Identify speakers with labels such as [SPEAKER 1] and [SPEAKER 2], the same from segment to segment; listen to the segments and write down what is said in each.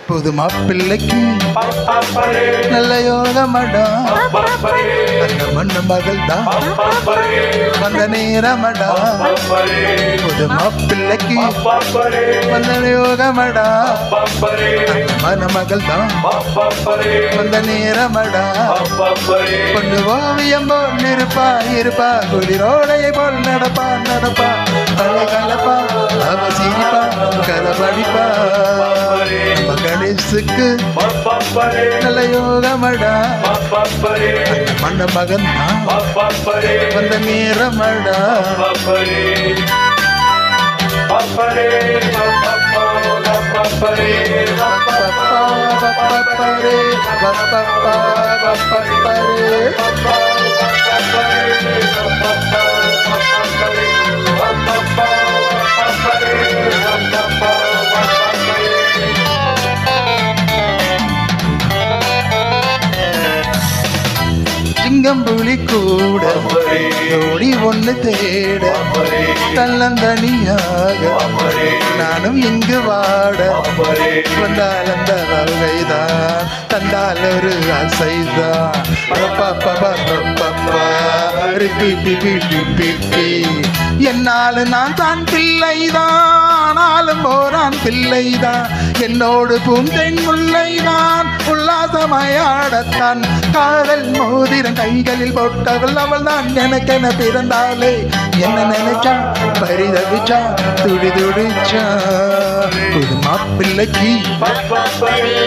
[SPEAKER 1] புது மாப்பிள்ளைக்கு நல்ல யோகமடா, அந்த மண்ணு மகள் தான் வந்த நேரமடா. புது மாப்பிள்ளைக்கு வந்த யோகமடா, அந்த மன மகள் தான் வந்த நேரமடா. பொண்ணு ஓவியம் போல் இருப்பா இருப்பா, குளிரோடையை போல் நடப்பா நடப்பா, கலப்பா அவ சிரிப்பா கதை படிப்பா. நம்ம கணேசுக்கு நல்ல யோகமடா, அந்த மண்ண மகன் வந்த நேரமடா. சிங்கம்புலி கூட ஓடி ஒண்ணு தேட, தன்னந்தனியாக நானும் இங்கு வாட, வந்தால் அந்த வகைதான் தந்தால் ஒரு ஆசைதான். என்னாலும் நான் தான் பிள்ளைதான், ஆளும் போரான் பிள்ளைதான், என்னோடு பூந்தென் முல்லைதான் உல்லாசமாயாடத்தான். காதல் மோதிரம் கைகளில் போட்டவள் அவள் தான் எனக்கென பிறந்தாலே. என்ன நினைச்சா பரிதவிச்சா துடி துடிச்சா. புது மாப்பிள்ளைக்கு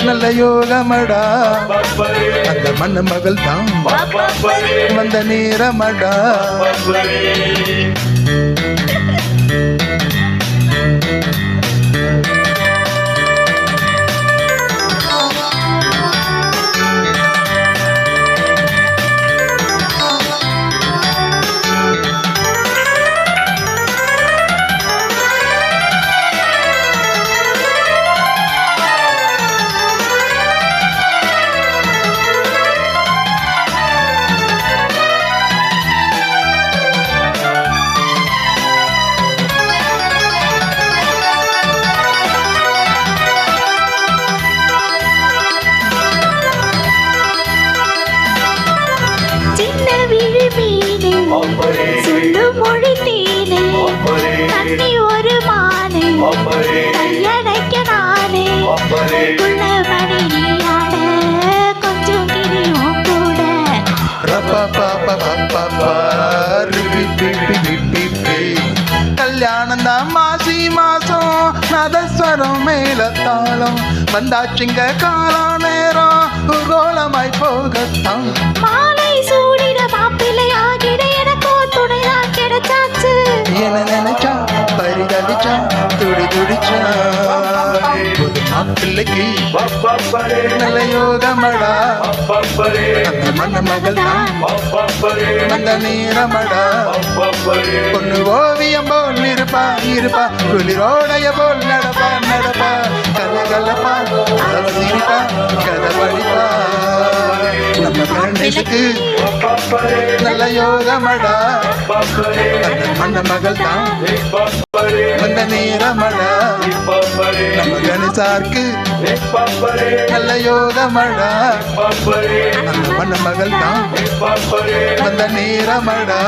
[SPEAKER 1] நல்ல யோகமடா, அந்த மண்ண மகள் தான் வந்த நேரமடா.
[SPEAKER 2] சொல்லு மொழி தேனே தண்ணி ஒரு மானே கையடைக்க நானே குள்ளமணி நீயாட கொஞ்சம் கிரியும் கூட.
[SPEAKER 1] கல்யாணம் தான் மாசி மாசம், நதஸ்வரம் மேல தாளம், வந்தாச்சுங்க காலா நேரம் கோலமாய் போகத்தான்.
[SPEAKER 2] மாலை சூடின மாப்பிள்ளை ஆகிட எனக்கோ துணைதான் கிடைச்சாச்சு.
[SPEAKER 1] என்ன நினைச்சா பரிதவிச்சா துடி துடிச்சா. புது மாப்பிள்ளைக்கு நல்ல யோகமடா, அந்த மண்ண மகள் தான் வந்த நேரமடா. பொண்ணு ஓவியம் போல் இருப்பா இருப்பா, குளிரோடைய போல் நடப்பா நடப்பா, கலகலப்பா அவ சிரிப்பா கதை படிப்பா. நம்ம கணேசுக்கு நல்ல யோகமடா, அந்த மண்ண மகள் தான் வந்த நேரமடா. நம்ம கணேசாருக்கு நல்ல யோகமடா, அந்த மண்ண மகள் தான் வந்த நேரமடா.